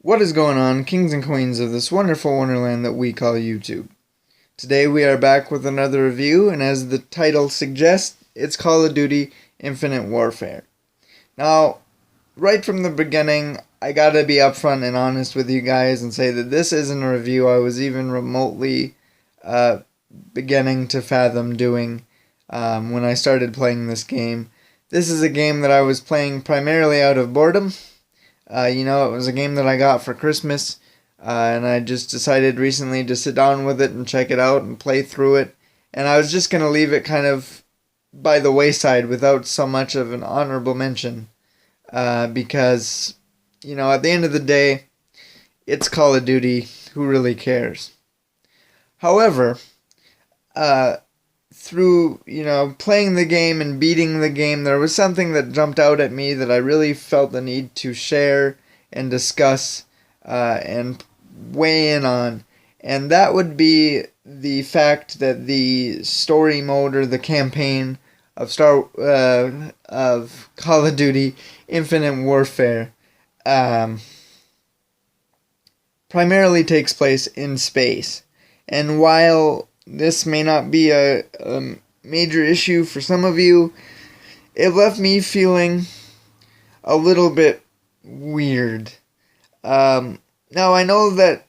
What is going on, kings and queens of this wonderful wonderland that we call YouTube? Today we are back with another review, and as the title suggests, it's Call of Duty Infinite Warfare. Now, right from the beginning, I gotta be upfront and honest with you guys and say that this isn't a review I was even remotely beginning to fathom doing when I started playing this game. This is a game that I was playing primarily out of boredom. It was a game that I got for Christmas, and I just decided recently to sit down with it and check it out and play through it. And I was just going to leave it kind of by the wayside without so much of an honorable mention, because, at the end of the day, it's Call of Duty. Who really cares? However, through, playing the game and beating the game, there was something that jumped out at me that I really felt the need to share and discuss and weigh in on. And that would be the fact that the story mode or the campaign of Call of Duty Infinite Warfare primarily takes place in space. And while this may not be a major issue for some of you, it left me feeling a little bit weird. Now, I know that,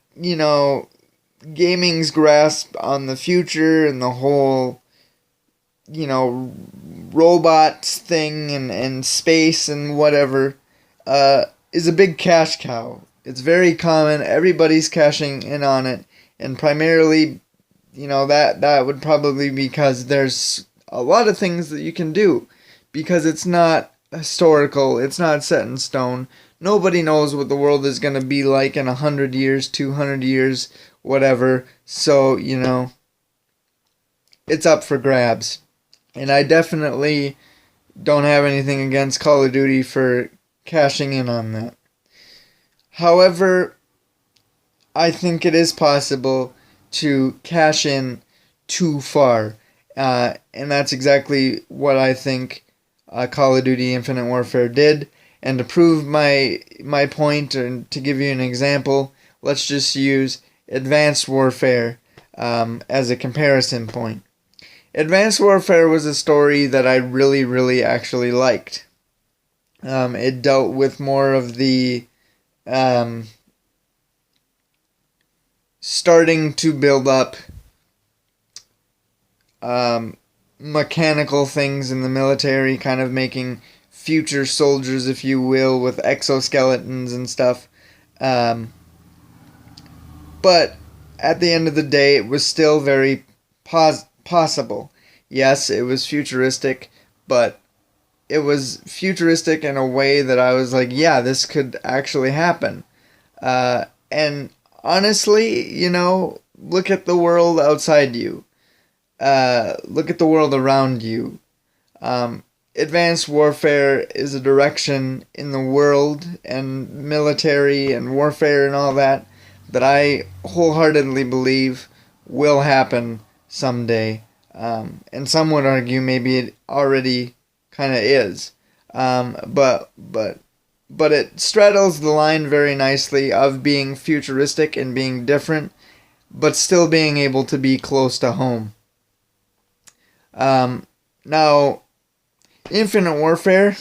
gaming's grasp on the future and the whole, robots thing and space and whatever is a big cash cow. It's very common. Everybody's cashing in on it. And primarily, that would probably be because there's a lot of things that you can do. Because it's not historical, it's not set in stone. Nobody knows what the world is going to be like in 100 years, 200 years, whatever. So, it's up for grabs. And I definitely don't have anything against Call of Duty for cashing in on that. However, I think it is possible to cash in too far. And that's exactly what I think Call of Duty Infinite Warfare did. And to prove my point, and to give you an example, let's just use Advanced Warfare as a comparison point. Advanced Warfare was a story that I really, really actually liked. It dealt with more of the starting to build up mechanical things in the military, kind of making future soldiers, if you will, with exoskeletons and stuff. But at the end of the day, it was still very possible. Yes, it was futuristic, but it was futuristic in a way that I was like, yeah, this could actually happen. And honestly, look at the world outside you. Look at the world around you. Advanced warfare is a direction in the world and military and warfare and all that I wholeheartedly believe will happen someday. And some would argue maybe it already kind of is. But it straddles the line very nicely of being futuristic and being different, but still being able to be close to home. Now, Infinite Warfare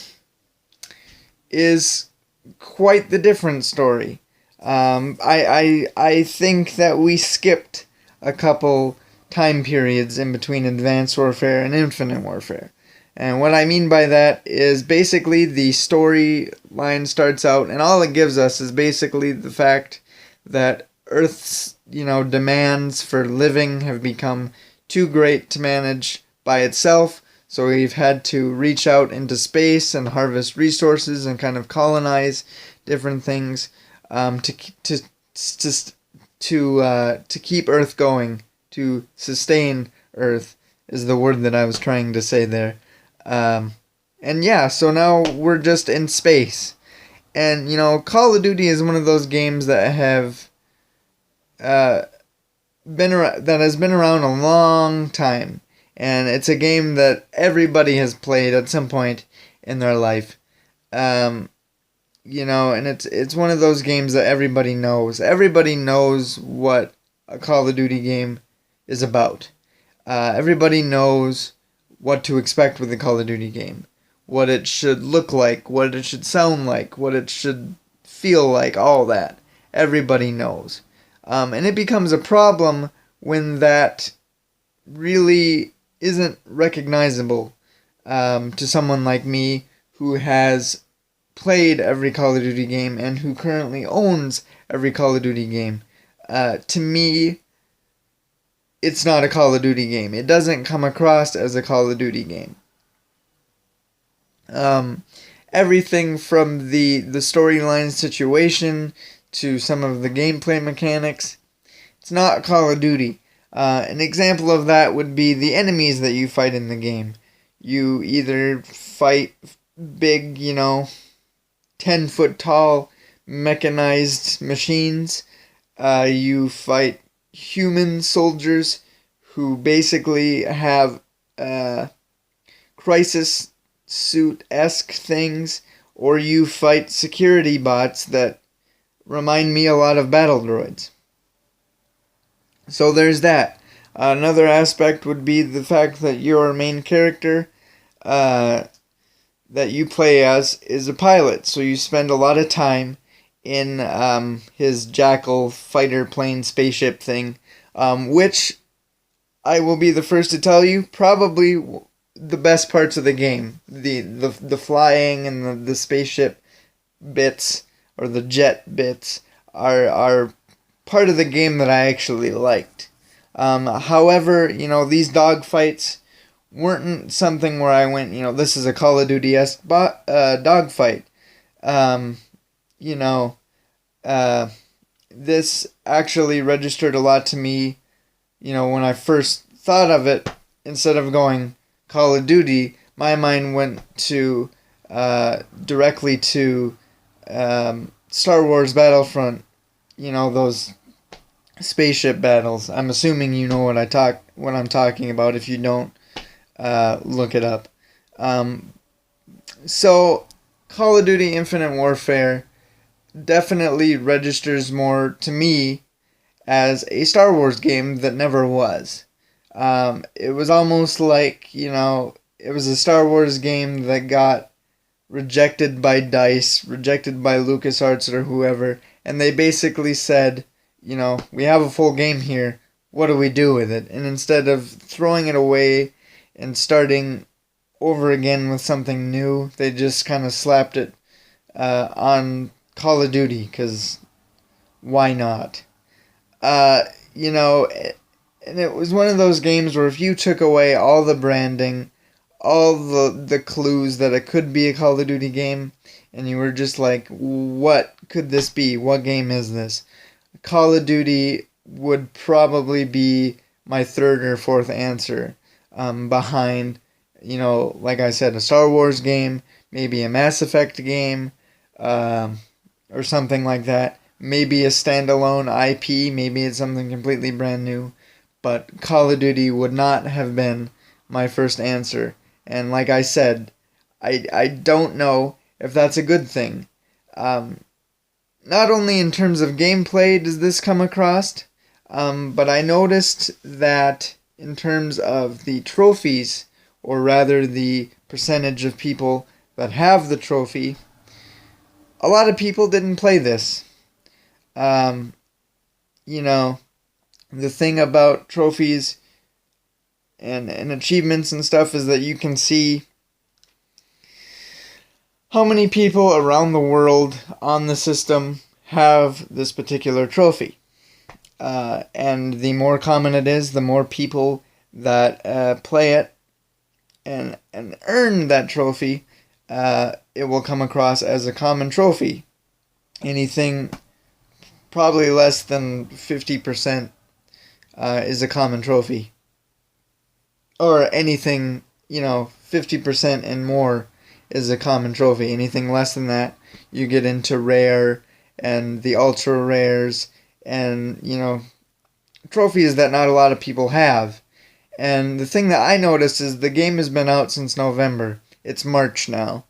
is quite the different story. I think that we skipped a couple time periods in between Advanced Warfare and Infinite Warfare. And what I mean by that is basically the storyline starts out, and all it gives us is basically the fact that Earth's, demands for living have become too great to manage by itself. So we've had to reach out into space and harvest resources and kind of colonize different things to keep Earth going, to sustain Earth is the word that I was trying to say there. And yeah, so now we're just in space. And, Call of Duty is one of those games that have has been around a long time. And it's a game that everybody has played at some point in their life. and it's one of those games that everybody knows. Everybody knows what a Call of Duty game is about. Everybody knows what to expect with a Call of Duty game. What it should look like, what it should sound like, what it should feel like, all that. Everybody knows. And it becomes a problem when that really isn't recognizable to someone like me who has played every Call of Duty game and who currently owns every Call of Duty game. To me, it's not a Call of Duty game. It doesn't come across as a Call of Duty game. Everything from the storyline situation to some of the gameplay mechanics, it's not Call of Duty. An example of that would be the enemies that you fight in the game. You either fight big, 10-foot tall mechanized machines. You fight human soldiers who basically have crisis suit-esque things, or you fight security bots that remind me a lot of battle droids. So there's that. Another aspect would be the fact that your main character that you play as is a pilot, so you spend a lot of time in his Jackal fighter plane spaceship thing, which I will be the first to tell you, probably the best parts of the game. The flying and the spaceship bits, or the jet bits, are part of the game that I actually liked. However, these dogfights weren't something where I went, this is a Call of Duty-esque dogfight. This actually registered a lot to me, when I first thought of it. Instead of going Call of Duty, my mind went to directly to Star Wars Battlefront. Those spaceship battles. I'm assuming you know what I'm talking about. If you don't, look it up. So Call of Duty Infinite Warfare definitely registers more to me as a Star Wars game that never was. It was almost like, it was a Star Wars game that got rejected by DICE, rejected by LucasArts or whoever, and they basically said, we have a full game here, what do we do with it? And instead of throwing it away and starting over again with something new, they just kind of slapped it on Call of Duty, because why not? And it was one of those games where if you took away all the branding, all the clues that it could be a Call of Duty game, and you were just like, what could this be? What game is this? Call of Duty would probably be my third or fourth answer, behind, like I said, a Star Wars game, maybe a Mass Effect game, or something like that. Maybe a standalone IP, maybe it's something completely brand new, but Call of Duty would not have been my first answer. And like I said, I don't know if that's a good thing. Not only in terms of gameplay does this come across, but I noticed that in terms of the trophies, or rather the percentage of people that have the trophy, a lot of people didn't play this. The thing about trophies and achievements and stuff is that you can see how many people around the world on the system have this particular trophy. And the more common it is, the more people that play it and earn that trophy, it will come across as a common trophy. Anything probably less than 50% is a common trophy. Or anything, 50% and more is a common trophy. Anything less than that, you get into rare and the ultra rares and, trophies that not a lot of people have. And the thing that I noticed is the game has been out since November. It's March now.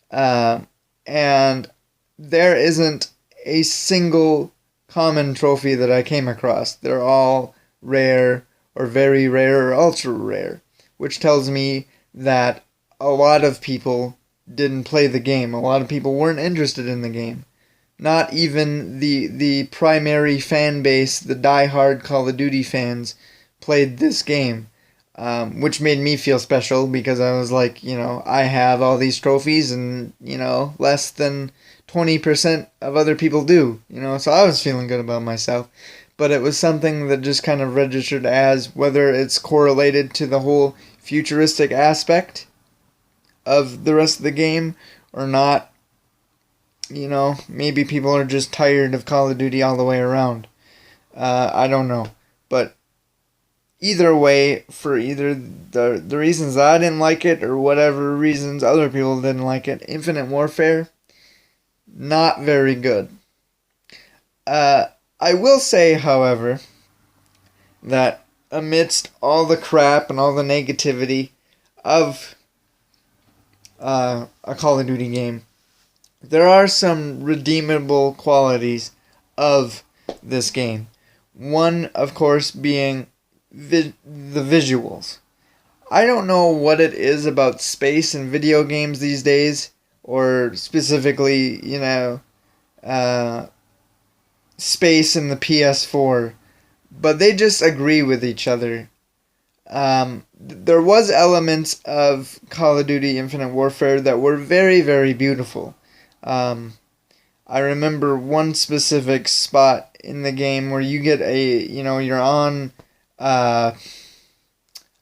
And there isn't a single common trophy that I came across. They're all rare or very rare or ultra rare, which tells me that a lot of people didn't play the game. A lot of people weren't interested in the game. Not even the primary fan base, the die-hard Call of Duty fans, played this game. Which made me feel special because I was like, I have all these trophies and, less than 20% of other people do, so I was feeling good about myself. But it was something that just kind of registered as whether it's correlated to the whole futuristic aspect of the rest of the game or not. Maybe people are just tired of Call of Duty all the way around. I don't know. But either way, for either the reasons I didn't like it or whatever reasons other people didn't like it, Infinite Warfare, not very good. I will say, however, that amidst all the crap and all the negativity of a Call of Duty game, there are some redeemable qualities of this game. One, of course, being the visuals. I don't know what it is about space in video games these days, or specifically, space in the PS4, but they just agree with each other. There was elements of Call of Duty Infinite Warfare that were very, very beautiful. I remember one specific spot in the game where you get you're on, I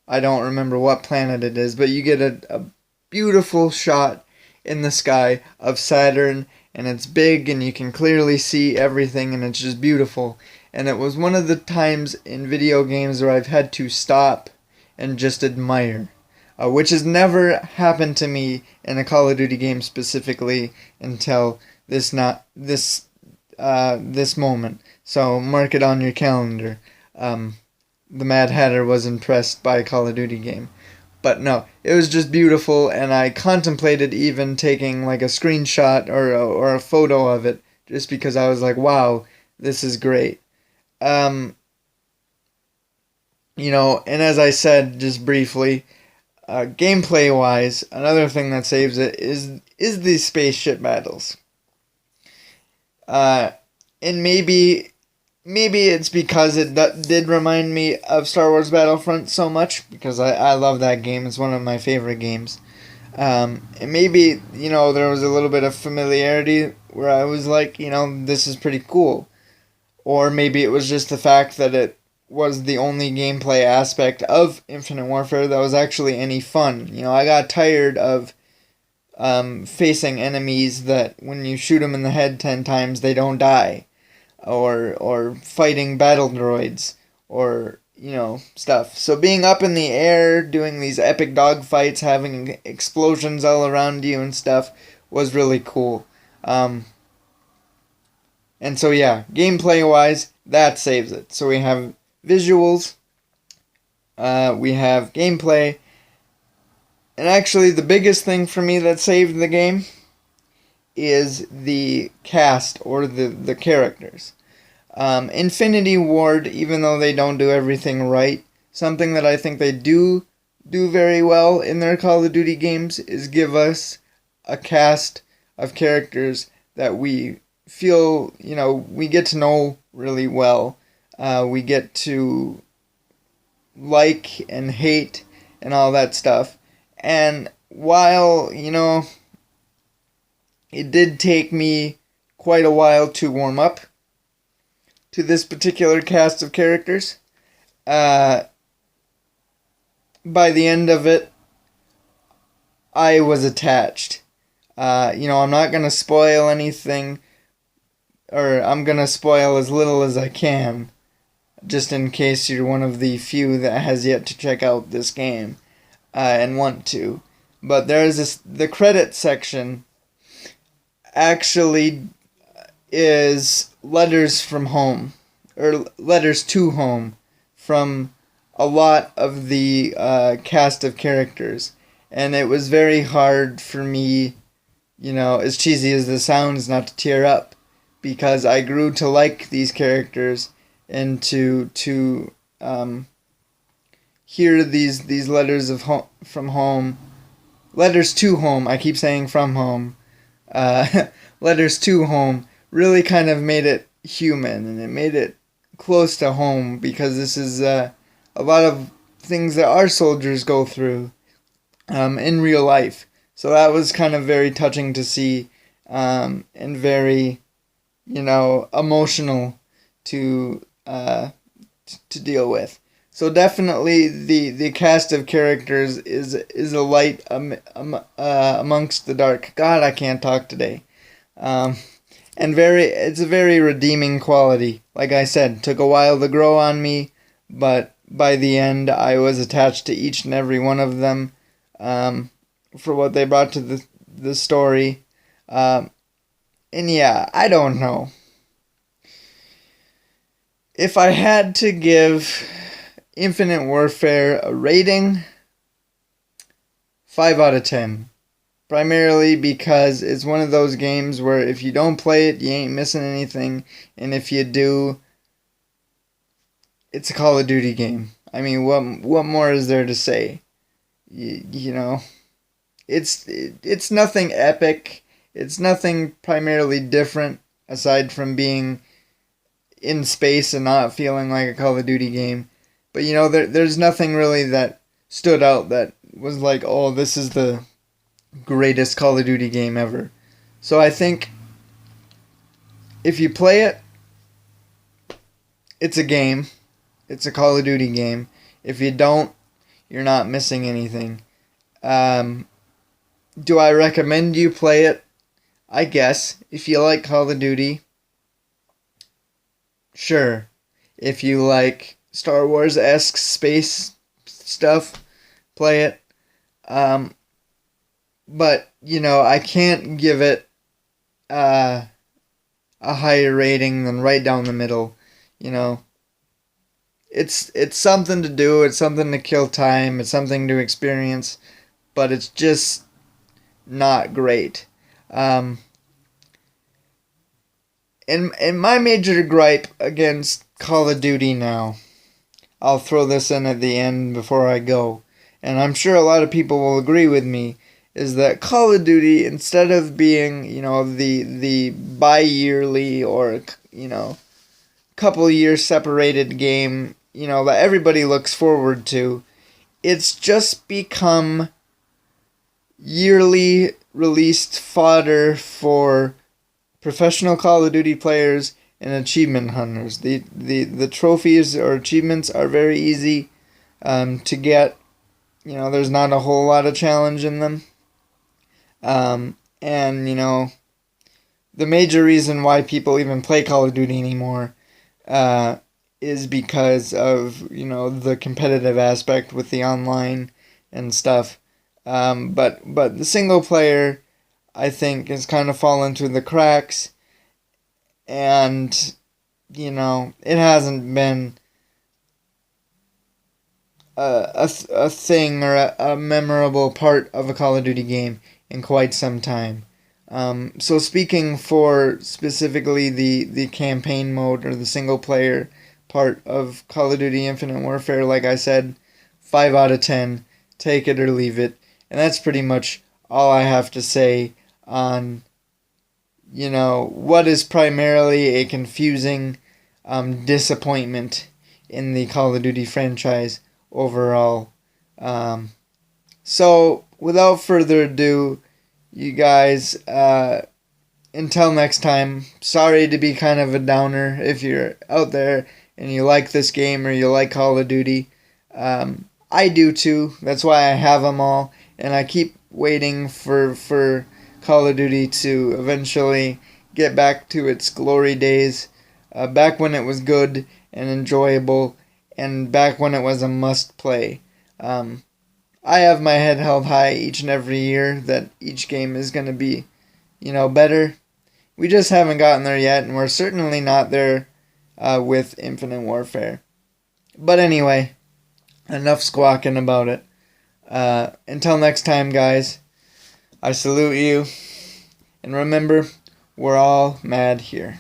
don't remember what planet it is, but you get a beautiful shot in the sky of Saturn, and it's big and you can clearly see everything and it's just beautiful. And it was one of the times in video games where I've had to stop and just admire. Which has never happened to me in a Call of Duty game specifically until this moment. So mark it on your calendar. The Mad Hatter was impressed by a Call of Duty game. But no, it was just beautiful, and I contemplated even taking like a screenshot or a photo of it just because I was like, wow, this is great. And as I said just briefly, gameplay wise, another thing that saves it is these spaceship battles. And maybe it's because it did remind me of Star Wars Battlefront so much, because I love that game. It's one of my favorite games. And maybe, there was a little bit of familiarity where I was like, this is pretty cool. Or maybe it was just the fact that it was the only gameplay aspect of Infinite Warfare that was actually any fun. I got tired of facing enemies that when you shoot them in the head 10 times they don't die, or fighting battle droids, or stuff. So being up in the air, doing these epic dogfights, having explosions all around you and stuff was really cool. And so yeah, gameplay wise, that saves it. So we have visuals, we have gameplay, and actually the biggest thing for me that saved the game is the cast, or the characters. Infinity Ward, even though they don't do everything right, something that I think they do very well in their Call of Duty games is give us a cast of characters that we feel, we get to know really well. We get to like and hate and all that stuff. And while, it did take me quite a while to warm up to this particular cast of characters, by the end of it, I was attached. I'm not going to spoil anything, or I'm going to spoil as little as I can, just in case you're one of the few that has yet to check out this game and want to. But there's the credit section actually is letters from home, or letters to home, from a lot of the cast of characters. And it was very hard for me, as cheesy as this sounds, not to tear up, because I grew to like these characters and to hear these letters of from home, letters to home. I keep saying from home. Letters to home really kind of made it human, and it made it close to home, because this is a lot of things that our soldiers go through in real life. So that was kind of very touching to see, and very, emotional to deal with. So definitely the cast of characters is a light amongst the dark. God, I can't talk today. And it's a very redeeming quality. Like I said, took a while to grow on me, but by the end I was attached to each and every one of them, for what they brought to the story. And yeah, I don't know. If I had to give Infinite Warfare a rating, 5 out of 10. Primarily because it's one of those games where if you don't play it, you ain't missing anything. And if you do, it's a Call of Duty game. I mean, what more is there to say? It's nothing epic. It's nothing primarily different, aside from being in space and not feeling like a Call of Duty game. But there's nothing really that stood out that was like, oh, this is the greatest Call of Duty game ever. So I think if you play it, it's a game. It's a Call of Duty game. If you don't, you're not missing anything. Do I recommend you play it? I guess. If you like Call of Duty, sure. If you like Star Wars-esque space stuff, play it. But, I can't give it a higher rating than right down the middle. It's something to do, it's something to kill time, it's something to experience, but it's just not great. And my major gripe against Call of Duty now, I'll throw this in at the end before I go, and I'm sure a lot of people will agree with me, is that Call of Duty, instead of being, the bi-yearly or, couple years separated game, that everybody looks forward to, it's just become yearly released fodder for professional Call of Duty players and achievement hunters. The trophies or achievements are very easy to get. There's not a whole lot of challenge in them. And, the major reason why people even play Call of Duty anymore is because of, the competitive aspect with the online and stuff. But the single player, I think, has kind of fallen through the cracks. And, it hasn't been a thing or a memorable part of a Call of Duty game in quite some time. So speaking for specifically the campaign mode or the single player part of Call of Duty Infinite Warfare, like I said, 5 out of 10, take it or leave it. And that's pretty much all I have to say on, what is primarily a confusing disappointment in the Call of Duty franchise overall. So, without further ado, you guys, until next time, sorry to be kind of a downer if you're out there and you like this game or you like Call of Duty. I do too, that's why I have them all, and I keep waiting for Call of Duty to eventually get back to its glory days, back when it was good and enjoyable, and back when it was a must-play. I have my head held high each and every year that each game is going to be, better. We just haven't gotten there yet, and we're certainly not there with Infinite Warfare. But anyway, enough squawking about it. Until next time, guys, I salute you. And remember, we're all mad here.